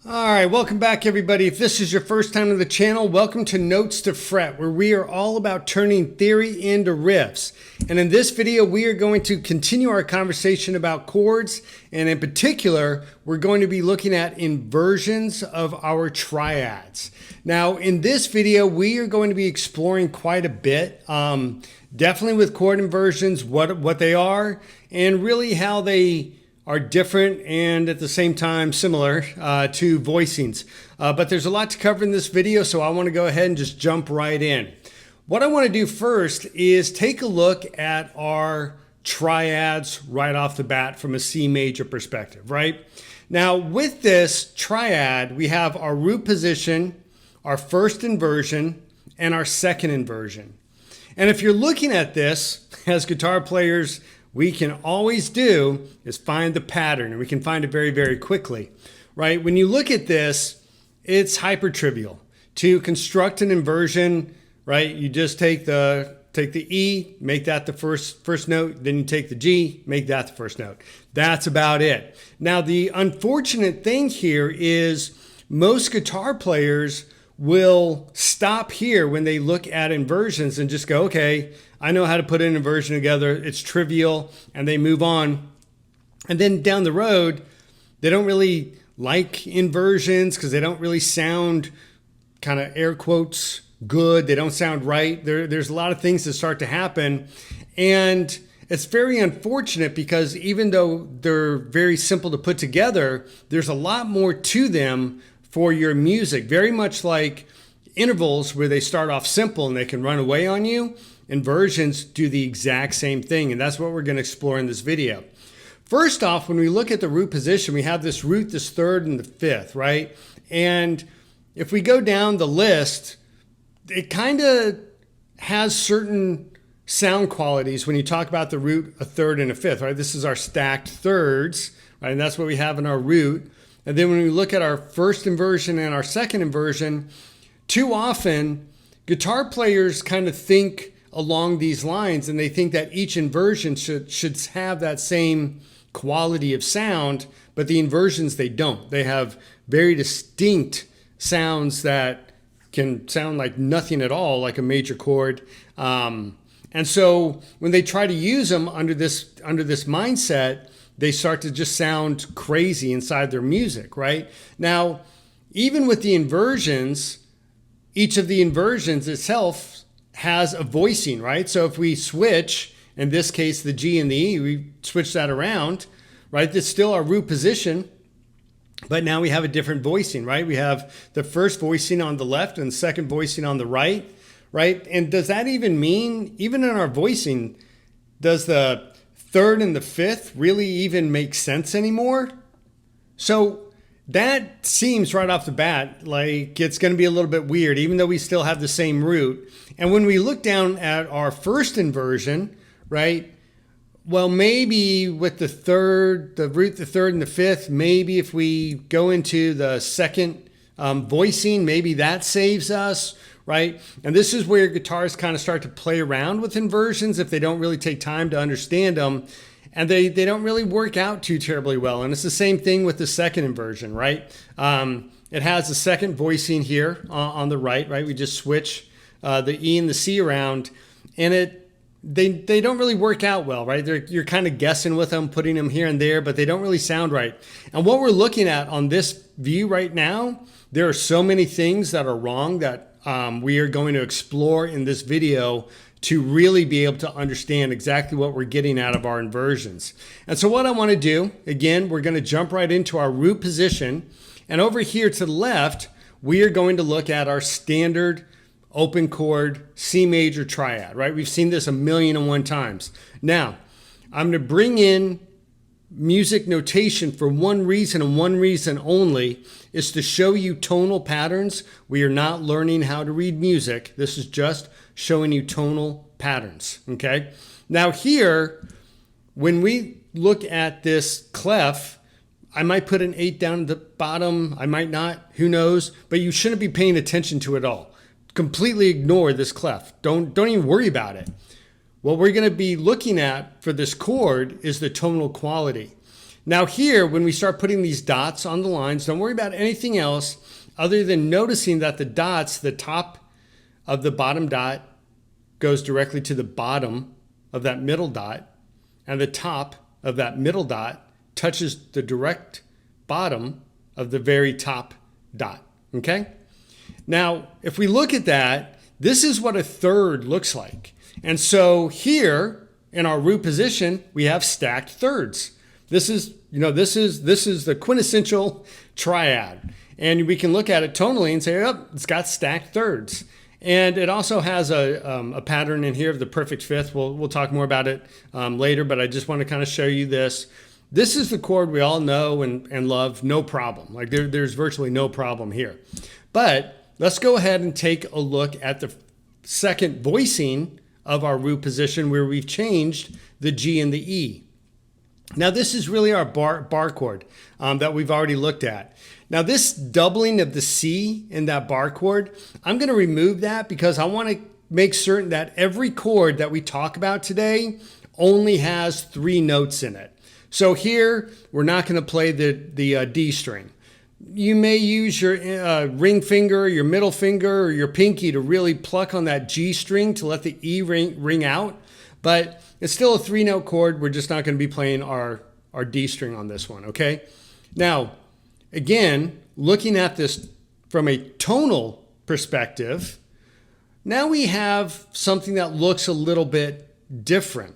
All right, welcome back everybody. If this is your first time on the channel, welcome to Notes to Fret, where we are all about turning theory into riffs. And in this video, we are going to continue our conversation about chords, and in particular, we're going to be looking at inversions of our triads. Now, in this video, we are going to be exploring quite a bit, definitely with chord inversions, what they are, and really how they are different and at the same time similar to voicings. But there's a lot to cover in this video, so I want to go ahead and just jump right in. What I want to do first is take a look at our triads right off the bat from a C major perspective, right? Now with this triad, we have our root position, our first inversion, and our second inversion. And if you're looking at this as guitar players, we can always do is find the pattern, and we can find it very, very quickly, right? When you look at this, it's hyper trivial. To construct an inversion, right, you just take the E, make that the first note, then you take the G, make that the first note. That's about it. Now, the unfortunate thing here is most guitar players will stop here when they look at inversions and just go, okay, I know how to put an inversion together. It's trivial, and they move on. And then down the road, they don't really like inversions because they don't really sound, kind of air quotes, good. They don't sound right. There's a lot of things that start to happen. And it's very unfortunate because even though they're very simple to put together, there's a lot more to them for your music. Very much like intervals where they start off simple and they can run away on you. Inversions do the exact same thing, and that's what we're going to explore in this video. First off, when we look at the root position, we have this root, this third, and the fifth, right? And if we go down the list, it kind of has certain sound qualities when you talk about the root, a third, and a fifth, right? This is our stacked thirds, right? And that's what we have in our root. And then when we look at our first inversion and our second inversion, too often guitar players kind of think along these lines, and they think that each inversion should have that same quality of sound, but the inversions, they don't. They have very distinct sounds that can sound like nothing at all, like a major chord. And so when they try to use them under this mindset, they start to just sound crazy inside their music, right? Now, even with the inversions, each of the inversions itself has a voicing, right? So if we switch, in this case, the G and the E, we switch that around, right? That's still our root position, but now we have a different voicing, right? We have the first voicing on the left and the second voicing on the right, right? And does that even mean, even in our voicing, does the third and the fifth really even make sense anymore? So that seems right off the bat like it's going to be a little bit weird, even though we still have the same root. And when we look down at our first inversion, right, well, maybe with the third, the root, the third, and the fifth, maybe if we go into the second voicing, maybe that saves us, right? And this is where guitarists kind of start to play around with inversions if they don't really take time to understand them. And they don't really work out too terribly well. And it's the same thing with the second inversion, right? It has the second voicing here on the right, right? We just switch the E and the C around, and they don't really work out well, right? You're kind of guessing with them, putting them here and there, but they don't really sound right. And what we're looking at on this view right now, there are so many things that are wrong that we are going to explore in this video to really be able to understand exactly what we're getting out of our inversions. And so what I want to do, again, we're going to jump right into our root position. And over here to the left, we are going to look at our standard open chord C major triad, right? We've seen this 1,000,001 times. Now, I'm going to bring in music notation for one reason and one reason only, is to show you tonal patterns. We are not learning how to read music. This is just showing you tonal patterns, okay? Now here, when we look at this clef, I might put an 8 down at the bottom, I might not, who knows, but you shouldn't be paying attention to it all. Completely ignore this clef. Don't even worry about it. What we're going to be looking at for this chord is the tonal quality. Now here, when we start putting these dots on the lines, don't worry about anything else other than noticing that the dots, the top of the bottom dot goes directly to the bottom of that middle dot, and the top of that middle dot touches the direct bottom of the very top dot, okay? Now, if we look at that, this is what a third looks like. And so here in our root position, we have stacked thirds. This is the quintessential triad. And we can look at it tonally and say, oh, it's got stacked thirds. And it also has a pattern in here of the perfect fifth. We'll talk more about it later, but I just want to kind of show you this. This is the chord we all know and love, no problem. Like there's virtually no problem here. But let's go ahead and take a look at the second voicing of our root position where we've changed the G and the E. Now this is really our bar chord that we've already looked at. Now this doubling of the C in that bar chord, I'm going to remove that because I want to make certain that every chord that we talk about today only has 3 notes in it. So here we're not going to play the D string. You may use your ring finger, your middle finger, or your pinky to really pluck on that G string to let the E ring out. But it's still a 3-note chord. We're just not going to be playing our D string on this one, okay? Now, again, looking at this from a tonal perspective, now we have something that looks a little bit different.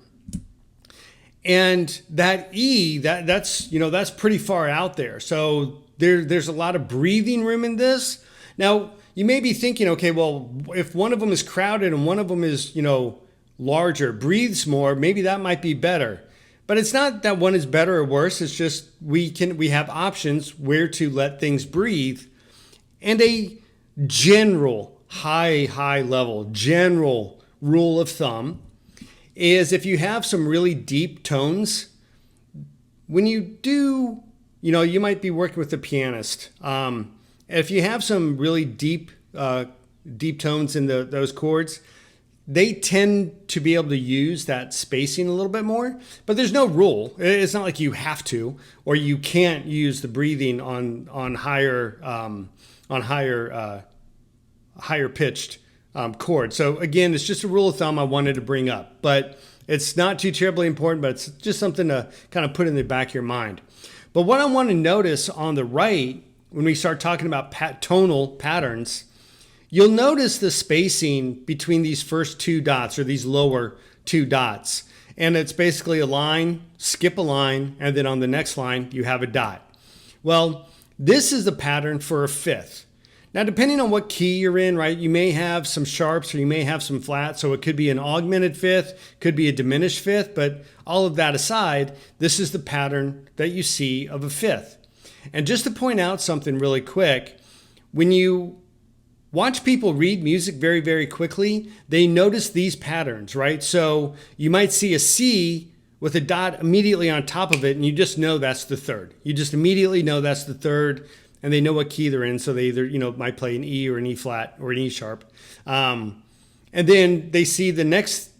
And that E, that's pretty far out there. So there's a lot of breathing room in this. Now, you may be thinking, okay, well, if one of them is crowded and one of them is, larger, breathes more, maybe that might be better. But it's not that one is better or worse. It's just we have options where to let things breathe. And a general high level general rule of thumb is if you have some really deep tones, when you do, you might be working with a pianist. If you have some really deep tones in those chords, they tend to be able to use that spacing a little bit more, but there's no rule. It's not like you have to, or you can't use the breathing on higher pitched chords. So again, it's just a rule of thumb I wanted to bring up, but it's not too terribly important, but it's just something to kind of put in the back of your mind. But what I want to notice on the right, when we start talking about tonal patterns, you'll notice the spacing between these first 2 dots or these lower 2 dots. And it's basically a line, skip a line, and then on the next line, you have a dot. Well, this is the pattern for a fifth. Now, depending on what key you're in, right, you may have some sharps or you may have some flats. So it could be an augmented fifth, could be a diminished fifth, but all of that aside, this is the pattern that you see of a fifth. And just to point out something really quick, when you watch people read music very, very quickly, they notice these patterns, right? So you might see a C with a dot immediately on top of it, and you just know that's the third. You just immediately know that's the third, and they know what key they're in, so they either might play an E or an E flat or an E sharp. And then they see the next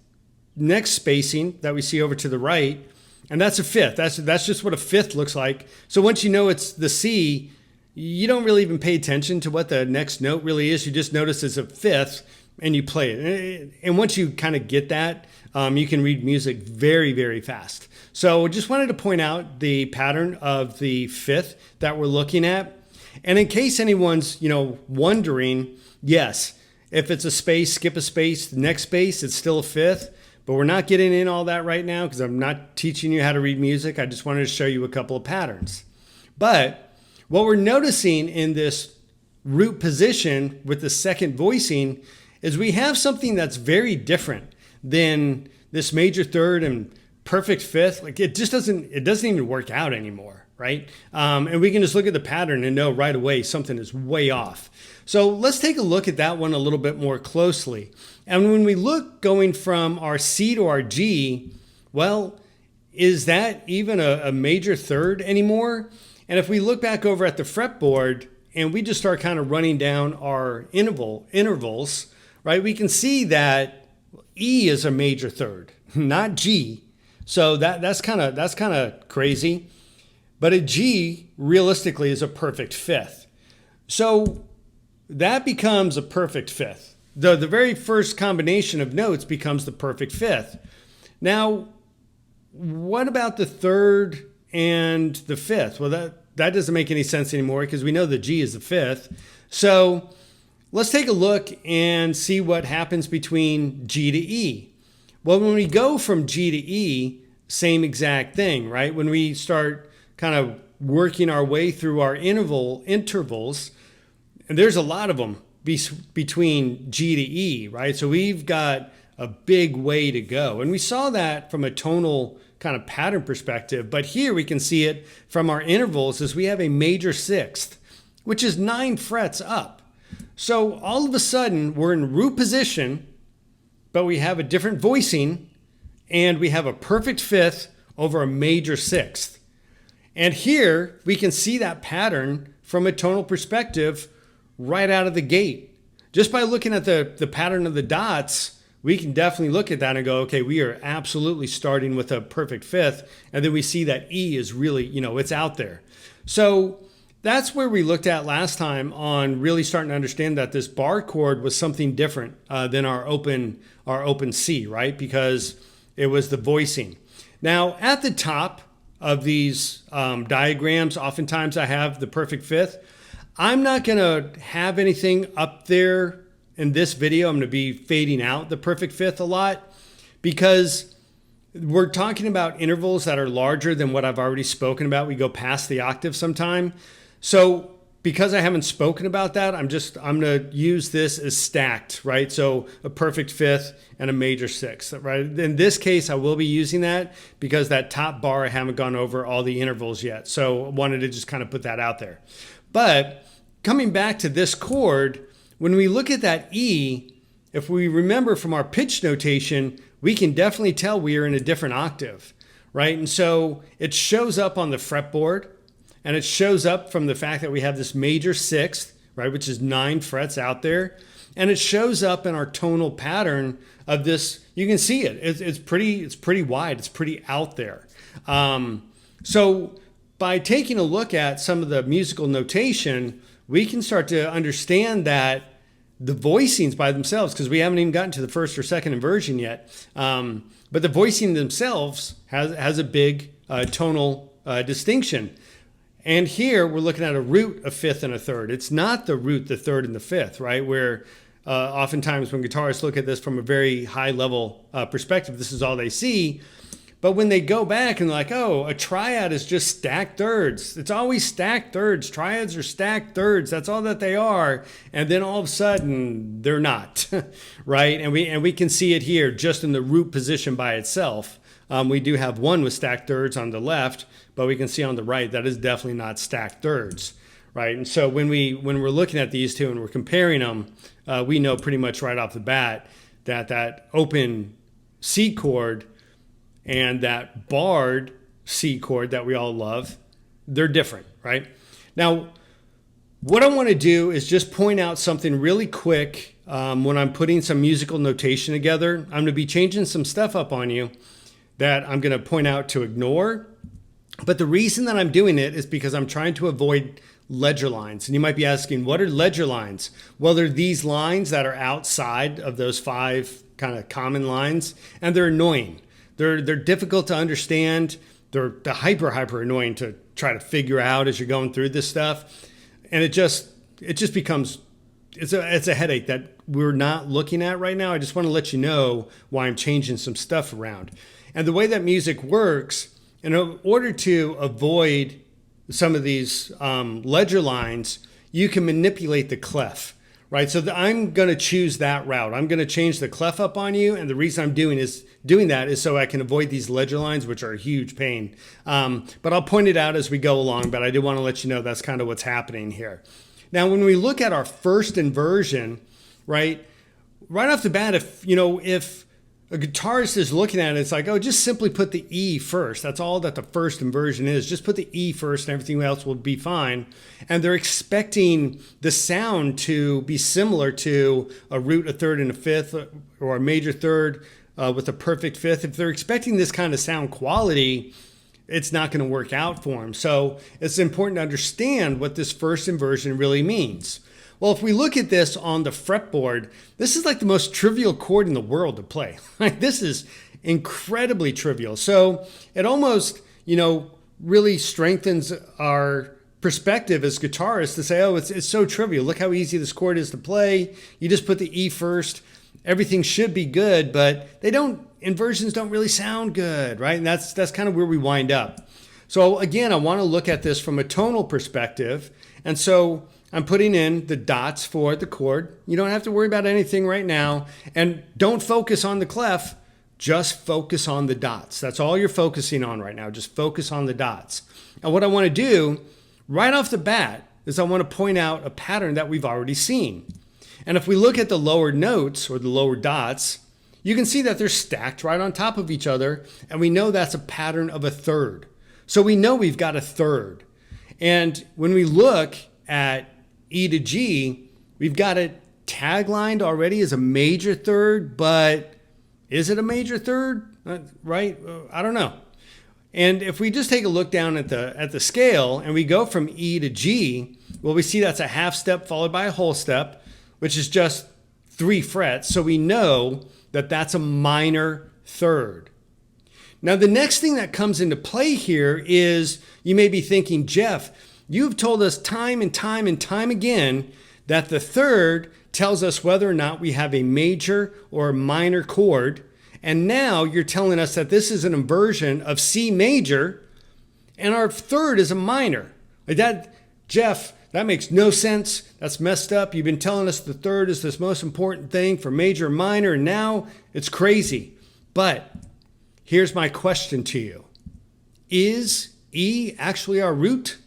spacing that we see over to the right, and that's a fifth. That's just what a fifth looks like. So once you know it's the C, you don't really even pay attention to what the next note really is. You just notice it's a fifth and you play it. And once you kind of get that, you can read music very, very fast. So just wanted to point out the pattern of the fifth that we're looking at. And in case anyone's, wondering, yes, if it's a space, skip a space, the next space, it's still a fifth. But we're not getting in all that right now because I'm not teaching you how to read music. I just wanted to show you a couple of patterns. But what we're noticing in this root position with the second voicing is we have something that's very different than this major third and perfect fifth. Like it doesn't even work out anymore, right? And we can just look at the pattern and know right away something is way off. So let's take a look at that one a little bit more closely. And when we look going from our C to our G, well, is that even a major third anymore? And if we look back over at the fretboard and we just start kind of running down our intervals, right, we can see that E is a major third, not G. So that's kind of crazy. But a G realistically is a perfect fifth. So that becomes a perfect fifth. The very first combination of notes becomes the perfect fifth. Now, what about the third and the fifth? Well, that doesn't make any sense anymore because we know the G is the fifth. So let's take a look and see what happens between G to E. Well, when we go from G to E, same exact thing, right? When we start kind of working our way through our intervals, and there's a lot of them between G to E, right? So we've got a big way to go. And we saw that from a tonal kind of pattern perspective, but here we can see it from our intervals as we have a major sixth, which is 9 frets up. So all of a sudden we're in root position, but we have a different voicing and we have a perfect fifth over a major sixth. And here we can see that pattern from a tonal perspective right out of the gate. Just by looking at the pattern of the dots, we can definitely look at that and go, okay, we are absolutely starting with a perfect fifth. And then we see that E is really, it's out there. So that's where we looked at last time on really starting to understand that this bar chord was something different than our open C, right? Because it was the voicing. Now at the top of these diagrams, oftentimes I have the perfect fifth. I'm not gonna have anything up there in this video. I'm gonna be fading out the perfect fifth a lot because we're talking about intervals that are larger than what I've already spoken about. We go past the octave sometime. So because I haven't spoken about that, I'm gonna use this as stacked, right? So a perfect fifth and a major sixth, right? In this case, I will be using that because that top bar, I haven't gone over all the intervals yet. So I wanted to just kind of put that out there. But coming back to this chord, when we look at that E, if we remember from our pitch notation, we can definitely tell we are in a different octave, right? And so it shows up on the fretboard, and it shows up from the fact that we have this major sixth, right, which is 9 frets out there. And it shows up in our tonal pattern of this. You can see it. It's pretty wide. It's pretty out there. So by taking a look at some of the musical notation, we can start to understand that the voicings by themselves, because we haven't even gotten to the first or second inversion yet, but the voicing themselves has a big tonal distinction. And here we're looking at a root, a fifth, and a third. It's not the root, the third, and the fifth, right? Where oftentimes when guitarists look at this from a very high level perspective, this is all they see. But when they go back and they're like, oh, a triad is just stacked thirds. It's always stacked thirds. Triads are stacked thirds. That's all that they are. And then all of a sudden, they're not, right? And we can see it here just in the root position by itself. We do have one with stacked thirds on the left, but we can see on the right that is definitely not stacked thirds, right? And so when we're looking at these two and we're comparing them, we know pretty much right off the bat that open C chord and that barred C chord that we all love, they're different, right? Now, what I want to do is just point out something really quick when I'm putting some musical notation together. I'm going to be changing some stuff up on you that I'm going to point out to ignore. But the reason that I'm doing it is because I'm trying to avoid ledger lines. And you might be asking, what are ledger lines? Well, they're these lines that are outside of those 5 kind of common lines, and they're annoying. They're difficult to understand. They're hyper annoying to try to figure out as you're going through this stuff. And it just becomes, it's a headache that we're not looking at right now. I just want to let you know why I'm changing some stuff around. And the way that music works, in order to avoid some of these ledger lines, you can manipulate the clef, right? So I'm going to choose that route. I'm going to change the clef up on you. And the reason I'm doing that is so I can avoid these ledger lines, which are a huge pain. But I'll point it out as we go along, but I do want to let you know that's kind of what's happening here. Now, when we look at our first inversion, right off the bat, if a guitarist is looking at it, it's like, oh, just simply put the E first. That's all that the first inversion is. Just put the E first and everything else will be fine. And they're expecting the sound to be similar to a root, a third, and a fifth, or a major third with a perfect fifth. If they're expecting this kind of sound quality, it's not going to work out for him. So it's important to understand what this first inversion really means. Well, if we look at this on the fretboard, this is like the most trivial chord in the world to play. Like, this is incredibly trivial. So it almost, really strengthens our perspective as guitarists to say, oh, it's so trivial. Look how easy this chord is to play. You just put the E first. Everything should be good, but inversions don't really sound good, right? And that's kind of where we wind up. So again, I want to look at this from a tonal perspective. And so I'm putting in the dots for the chord. You don't have to worry about anything right now. And don't focus on the clef, just focus on the dots. That's all you're focusing on right now. Just focus on the dots. And what I want to do right off the bat is I want to point out a pattern that we've already seen. And if we look at the lower notes or the lower dots, you can see that they're stacked right on top of each other. And we know that's a pattern of a third. So we know we've got a third. And when we look at E to G, we've got it taglined already as a major third, but is it a major third? Right? I don't know. And if we just take a look down at the scale and we go from E to G, well, we see that's a half step followed by a whole step, which is just 3 frets. So we know that that's a minor third. Now, the next thing that comes into play here is you may be thinking, Jeff, you've told us time and time and time again that the third tells us whether or not we have a major or a minor chord. And now you're telling us that this is an inversion of C major and our third is a minor. Like that, Jeff, that makes no sense. That's messed up. You've been telling us the third is this most important thing for major and minor, and now it's crazy. But here's my question to you. Is E actually our root?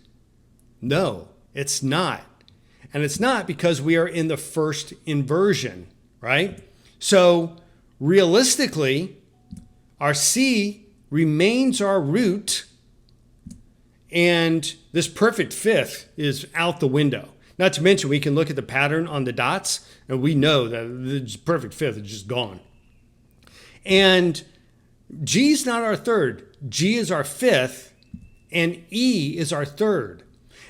No, it's not. And it's not because we are in the first inversion, right? So realistically, our C remains our root, and this perfect fifth is out the window. Not to mention, we can look at the pattern on the dots, and we know that the perfect fifth is just gone. And G is not our third. G is our fifth, and E is our third.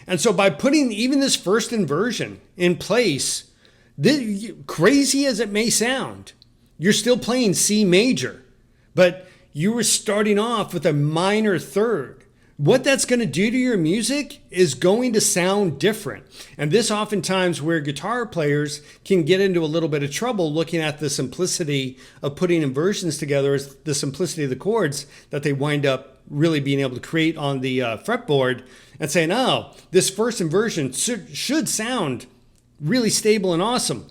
And so by putting even this first inversion in place, crazy as it may sound, you're still playing C major, but you were starting off with a minor third. What that's going to do to your music is going to sound different. And this oftentimes where guitar players can get into a little bit of trouble looking at the simplicity of putting inversions together, is the simplicity of the chords that they wind up really being able to create on the fretboard, and saying, oh, this first inversion should sound really stable and awesome.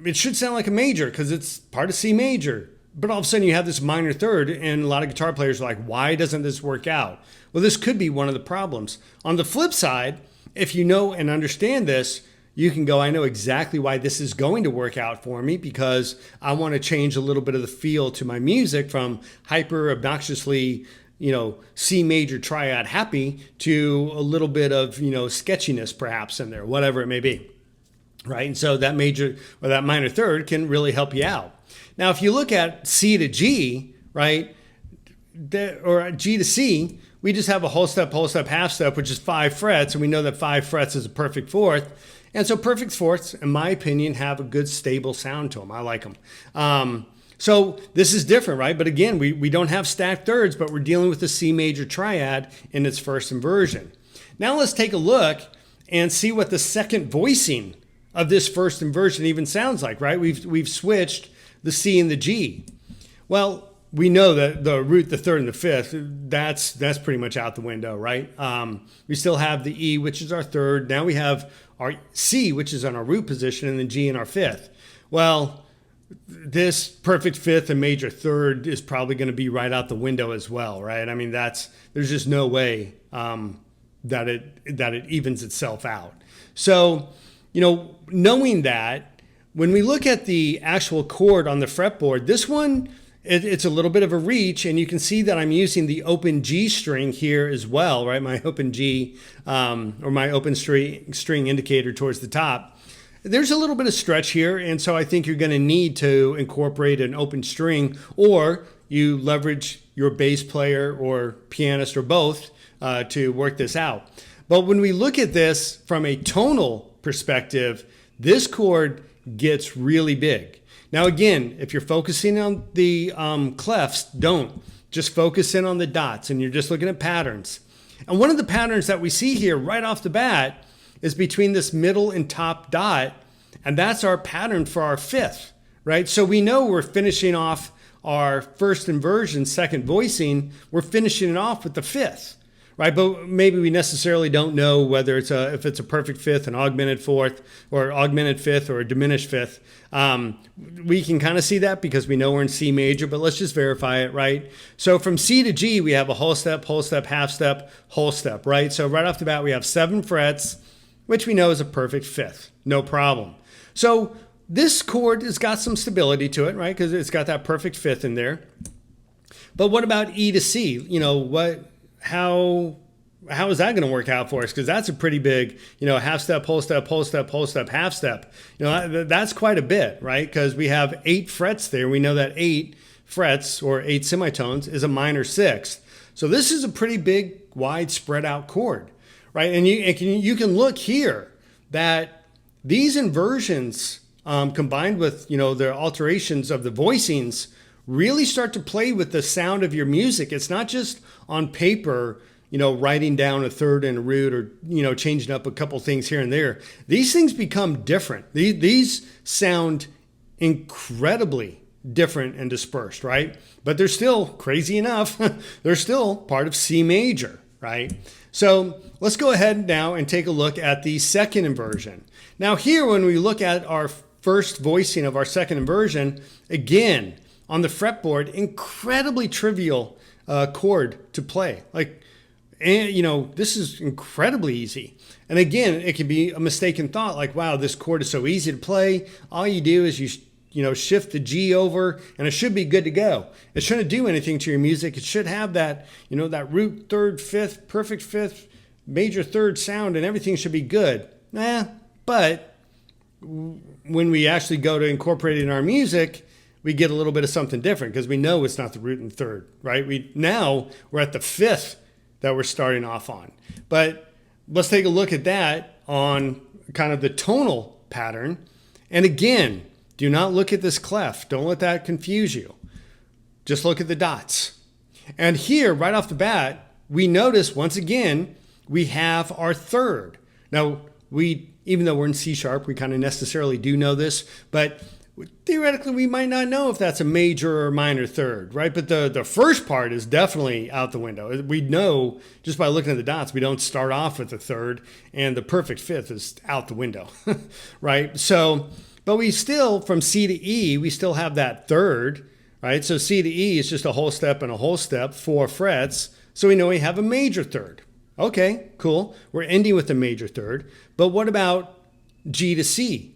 It should sound like a major because it's part of C major. But all of a sudden you have this minor third, and a lot of guitar players are like, why doesn't this work out? Well, this could be one of the problems. On the flip side, if you know and understand this, you can go, I know exactly why this is going to work out for me, because I want to change a little bit of the feel to my music from hyper obnoxiously, C major triad happy to a little bit of, sketchiness perhaps in there, whatever it may be. Right. And so that major or that minor third can really help you out. Now, if you look at C to G, right, or G to C, we just have a whole step, half step, which is 5 frets. And we know that 5 frets is a perfect fourth. And so perfect fourths, in my opinion, have a good stable sound to them. I like them. So this is different, right? But again, we don't have stacked thirds, but we're dealing with the C major triad in its first inversion. Now let's take a look and see what the second voicing of this first inversion even sounds like, right? We've switched the C and the G. Well, we know that the root, the third, and the fifth, that's pretty much out the window, right? We still have the E, which is our third. Now we have our C, which is on our root position, and the G in our fifth. Well, this perfect fifth and major third is probably going to be right out the window as well, right? I mean, there's just no way that it evens itself out. So, knowing that, when we look at the actual chord on the fretboard, this one, it's a little bit of a reach, and you can see that I'm using the open G string here as well, right? My open G, or my open string indicator towards the top. There's a little bit of stretch here, and so I think you're going to need to incorporate an open string, or you leverage your bass player or pianist or both to work this out. But when we look at this from a tonal perspective, this chord gets really big. Now again, if you're focusing on the clefs, don't. Just focus in on the dots and you're just looking at patterns. And one of the patterns that we see here right off the bat is between this middle and top dot, and that's our pattern for our fifth, right? So we know we're finishing off our first inversion, second voicing, we're finishing it off with the fifth, right? But maybe we necessarily don't know whether it's if it's a perfect fifth, an augmented fourth, or augmented fifth, or a diminished fifth. We can kind of see that because we know we're in C major, but let's just verify it, right? So from C to G, we have a whole step, half step, whole step, right? So right off the bat, we have 7 frets, which we know is a perfect fifth, no problem. So this chord has got some stability to it, right? Because it's got that perfect fifth in there. But what about E to C? You know, how is that going to work out for us? Because that's a pretty big, you know, half step, whole step, half step. You know, that's quite a bit, right? Because we have 8 frets there. We know that 8 frets or 8 semitones is a minor sixth. So this is a pretty big, wide, spread out chord, right? And you can look here that these inversions combined with, you know, the alterations of the voicings really start to play with the sound of your music. It's not just on paper, you know, writing down a third and a root or, you know, changing up a couple things here and there. These things become different. These sound incredibly different and dispersed, right? But they're still, crazy enough, they're still part of C major, right? So let's go ahead now and take a look at the second inversion. Now here, when we look at our first voicing of our second inversion, again, on the fretboard, incredibly trivial chord to play. And you know, this is incredibly easy. And again, it can be a mistaken thought, like, wow, this chord is so easy to play. All you do is you know, shift the G over and it should be good to go. It shouldn't do anything to your music. It should have that, you know, that root third, fifth, perfect fifth, major third sound, and everything should be good. But when we actually go to incorporate it in our music, we get a little bit of something different because we know it's not the root and third, right? Now we're at the fifth that we're starting off on. But let's take a look at that on kind of the tonal pattern. And again, do not look at this clef. Don't let that confuse you. Just look at the dots. And here, right off the bat, we notice once again, we have our third. Now, even though we're in C sharp, we kind of necessarily do know this, but theoretically, we might not know if that's a major or minor third, right? But the first part is definitely out the window. We know just by looking at the dots, we don't start off with the third, and the perfect fifth is out the window, right? So, but we still, from C to E, we still have that third, right? So C to E is just a whole step and a whole step, 4 frets. So we know we have a major third. Okay, cool. We're ending with a major third. But what about G to C?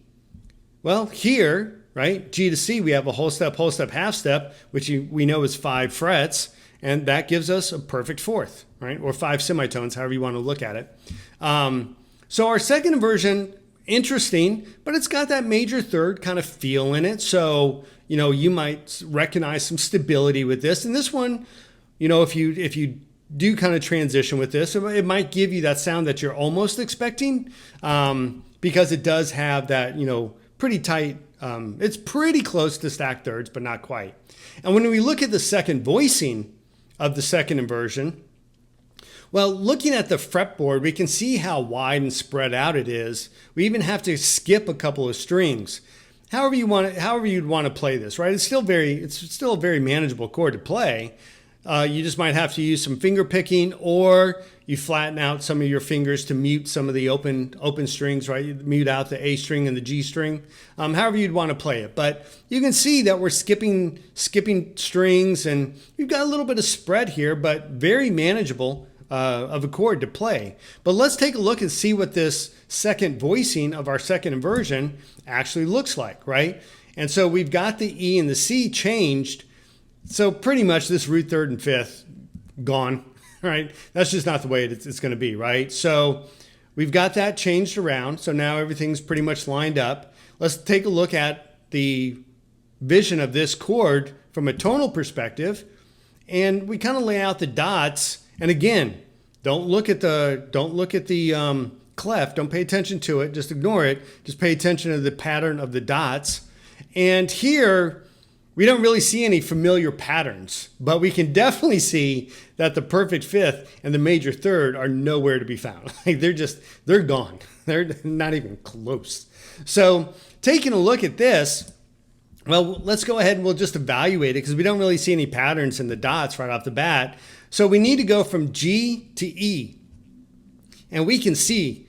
Well, here, right, G to C, we have a whole step, half step, which we know is 5 frets, and that gives us a perfect fourth, right, or 5 semitones, however you want to look at it. So our second inversion, interesting, but it's got that major third kind of feel in it. So, you know, you might recognize some stability with this. And this one, you know, if you do kind of transition with this, it might give you that sound that you're almost expecting, because it does have that, you know, pretty tight, it's pretty close to stacked thirds, but not quite. And when we look at the second voicing of the second inversion, well, looking at the fretboard, we can see how wide and spread out it is. We even have to skip a couple of strings. However you'd want to play this, right? It's still a very manageable chord to play. You just might have to use some finger picking, or you flatten out some of your fingers to mute some of the open strings, right? You mute out the A string and the G string, however you'd want to play it. But you can see that we're skipping strings, and we've got a little bit of spread here, but very manageable of a chord to play. But let's take a look and see what this second voicing of our second inversion actually looks like, right? And so we've got the E and the C changed. So pretty much this root third and fifth gone, right? That's just not the way it's going to be, right? So we've got that changed around. So now everything's pretty much lined up. Let's take a look at the vision of this chord from a tonal perspective, and we kind of lay out the dots. And again, don't look at the clef. Don't pay attention to it. Just ignore it. Just pay attention to the pattern of the dots. And here, we don't really see any familiar patterns, but we can definitely see that the perfect fifth and the major third are nowhere to be found. Like they're gone. They're not even close. So taking a look at this, well, let's go ahead and we'll just evaluate it because we don't really see any patterns in the dots right off the bat. So we need to go from G to E. And we can see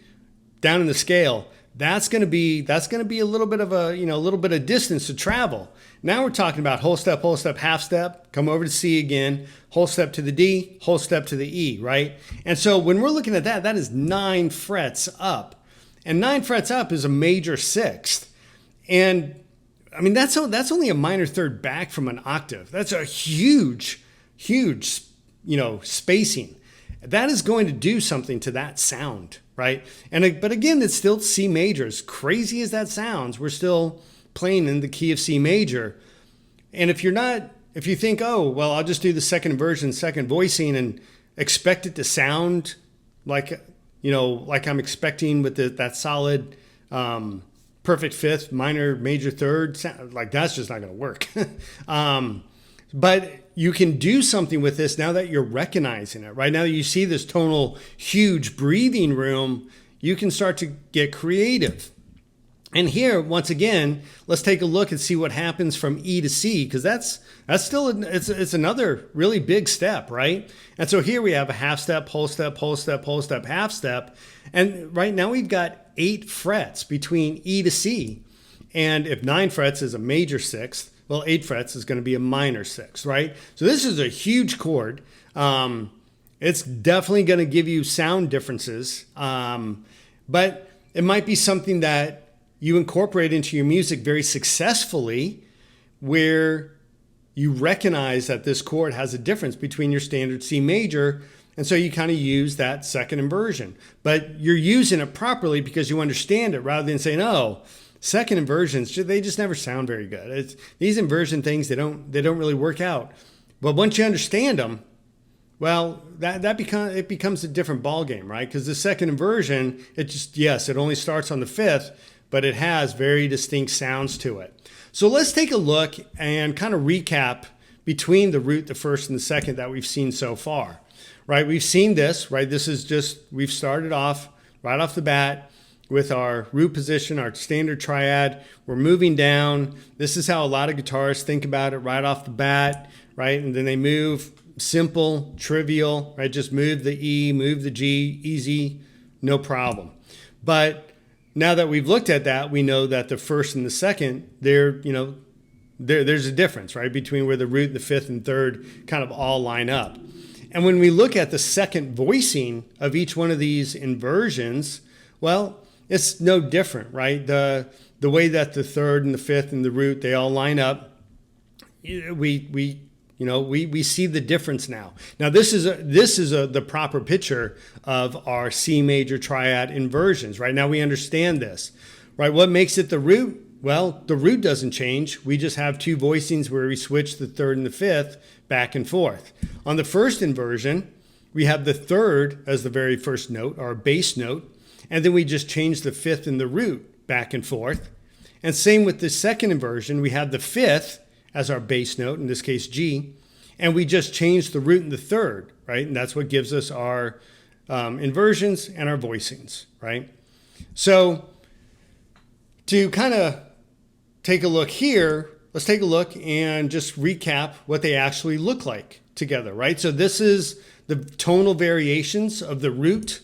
down in the scale, that's going to be a little bit of a little bit of distance to travel. Now we're talking about whole step, half step, come over to C again, whole step to the D, whole step to the E, right? And so when we're looking at that, that is 9 frets up. And 9 frets up is a major sixth. And I mean, that's only a minor third back from an octave. That's a huge, spacing. That is going to do something to that sound, right? But again, it's still C major. As crazy as that sounds, we're still playing in the key of C major. And if you think, oh, well, I'll just do the second inversion, second voicing, and expect it to sound like I'm expecting with that solid perfect fifth, minor, major third, like that's just not going to work. But you can do something with this now that you're recognizing it. Right now you see this tonal huge breathing room, you can start to get creative. And here, once again, let's take a look and see what happens from E to C, because that's still it's another really big step, right? And so here we have a half step, whole step, whole step, whole step, half step. And right now we've got 8 frets between E to C. And if 9 frets is a major sixth, well, 8 frets is going to be a minor sixth, right? So this is a huge chord. It's definitely going to give you sound differences, but it might be something that you incorporate into your music very successfully, where you recognize that this chord has a difference between your standard C major, and so you kind of use that second inversion. But you're using it properly because you understand it, rather than saying, oh, second inversions, they just never sound very good. These inversion things, they don't really work out. But once you understand them, well, it becomes a different ballgame, right? Because the second inversion, it only starts on the fifth, but it has very distinct sounds to it. So let's take a look and kind of recap between the root, the first, and the second that we've seen so far, right? We've seen this, right? We've started off right off the bat with our root position, our standard triad. We're moving down. This is how a lot of guitarists think about it right off the bat, right? And then they move simple, trivial, right? Just move the E, move the G, easy, no problem. But now that we've looked at that, we know that the first and the second, there's a difference, right? Between where the root, the fifth, and third kind of all line up. And when we look at the second voicing of each one of these inversions, well, it's no different, right? The way that the third and the fifth and the root, they all line up, we see the difference now. Now this is the proper picture of our C major triad inversions. Right now we understand this, right? What makes it the root? Well, the root doesn't change. We just have 2 voicings where we switch the third and the fifth back and forth. On the first inversion, we have the third as the very first note, our bass note, and then we just change the fifth and the root back and forth. And same with the second inversion, we have the fifth as our bass note, in this case G, and we just change the root and the third, right? And that's what gives us our inversions and our voicings, right? So to kind of take a look here, let's take a look and just recap what they actually look like together, right? So this is the tonal variations of the root.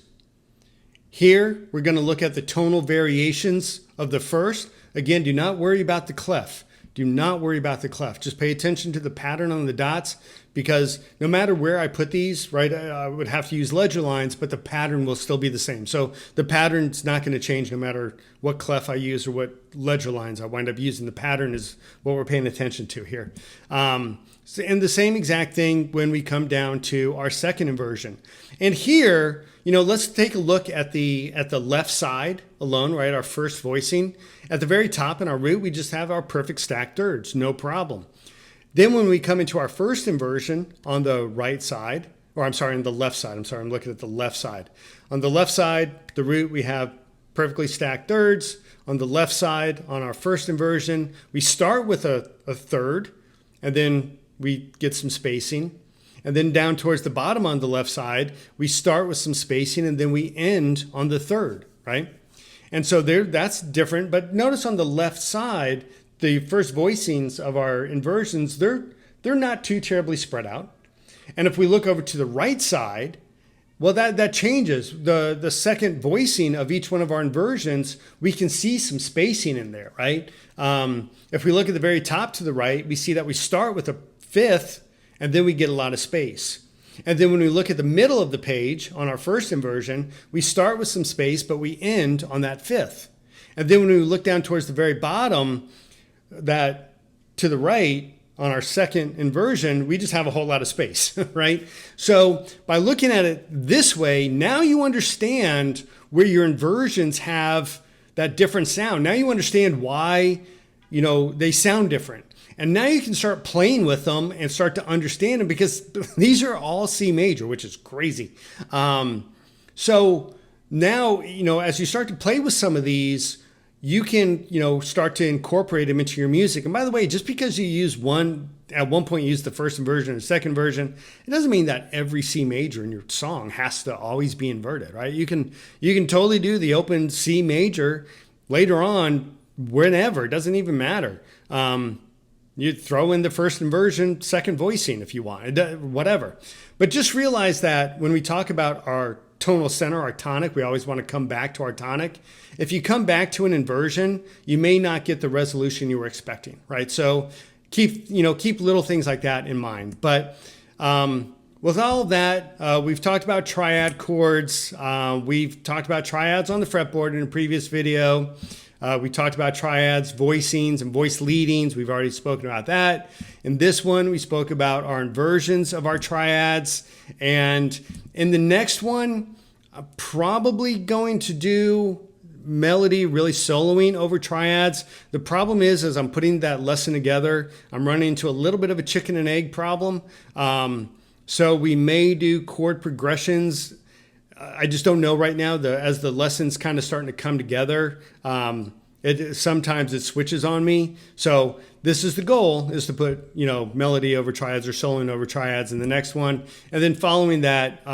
Here, we're going to look at the tonal variations of the first. Again, do not worry about the clef. Do not worry about the clef. Just pay attention to the pattern on the dots, because no matter where I put these, right, I would have to use ledger lines, but the pattern will still be the same. So the pattern's not going to change no matter what clef I use or what ledger lines I wind up using. The pattern is what we're paying attention to here. And the same exact thing when we come down to our second inversion. And here, let's take a look at the left side alone, right? Our first voicing. At the very top in our root, we just have our perfect stacked thirds, no problem. Then when we come into our first inversion on the right side, or I'm sorry, on the left side, I'm looking at the left side. On the left side, the root, we have perfectly stacked thirds. On the left side, on our first inversion, we start with a third, and then we get some spacing. And then down towards the bottom on the left side, we start with some spacing, and then we end on the third, right? And so that's different. But notice on the left side, the first voicings of our inversions, they're not too terribly spread out. And if we look over to the right side, well, that changes. The second voicing of each one of our inversions, we can see some spacing in there, right? If we look at the very top to the right, we see that we start with a fifth, and then we get a lot of space. And then when we look at the middle of the page on our first inversion, we start with some space, but we end on that fifth. And then when we look down towards the very bottom, that to the right, on our second inversion, we just have a whole lot of space, right? So by looking at it this way, now you understand where your inversions have that different sound. Now you understand why, they sound different. And now you can start playing with them and start to understand them, because these are all C major, which is crazy. So now, as you start to play with some of these, you can, start to incorporate them into your music. And by the way, just because you use at one point you use the first inversion or second version, it doesn't mean that every C major in your song has to always be inverted, right? You can totally do the open C major later on, whenever. It doesn't even matter. You throw in the first inversion, second voicing if you want, whatever. But just realize that when we talk about our tonal center, our tonic, we always want to come back to our tonic. If you come back to an inversion, you may not get the resolution you were expecting, right? So keep little things like that in mind. But with all of that, we've talked about triad chords. We've talked about triads on the fretboard in a previous video. We talked about triads, voicings, and voice leadings. We've already spoken about that. In this one, we spoke about our inversions of our triads. And in the next one, I'm probably going to do melody, really soloing over triads. The problem is, as I'm putting that lesson together, I'm running into a little bit of a chicken and egg problem. So we may do chord progressions. I just don't know right now. As the lesson's kind of starting to come together, sometimes it switches on me. So this is the goal, is to put melody over triads or soloing over triads in the next one, and then following that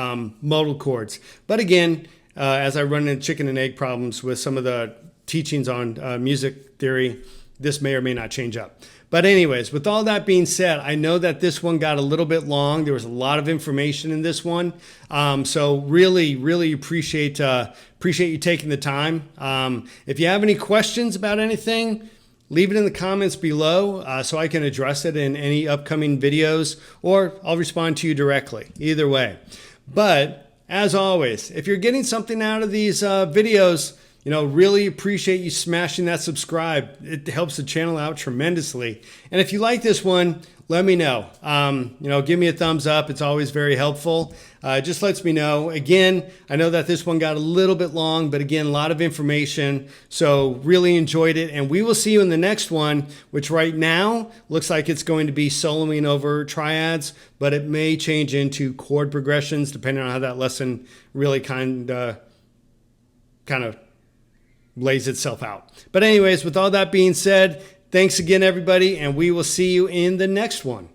modal chords. But again, as I run into chicken and egg problems with some of the teachings on music theory, this may or may not change up. But anyways, with all that being said, I know that this one got a little bit long. There was a lot of information in this one. So really, really appreciate you taking the time. If you have any questions about anything, leave it in the comments below so I can address it in any upcoming videos, or I'll respond to you directly. Either way. But as always, if you're getting something out of these videos, really appreciate you smashing that subscribe. It helps the channel out tremendously. And if you like this one, let me know. Give me a thumbs up. It's always very helpful. It just lets me know. Again, I know that this one got a little bit long, but again, a lot of information. So really enjoyed it. And we will see you in the next one, which right now looks like it's going to be soloing over triads, but it may change into chord progressions depending on how that lesson really kind of lays itself out. But anyways, with all that being said, thanks again, everybody, and we will see you in the next one.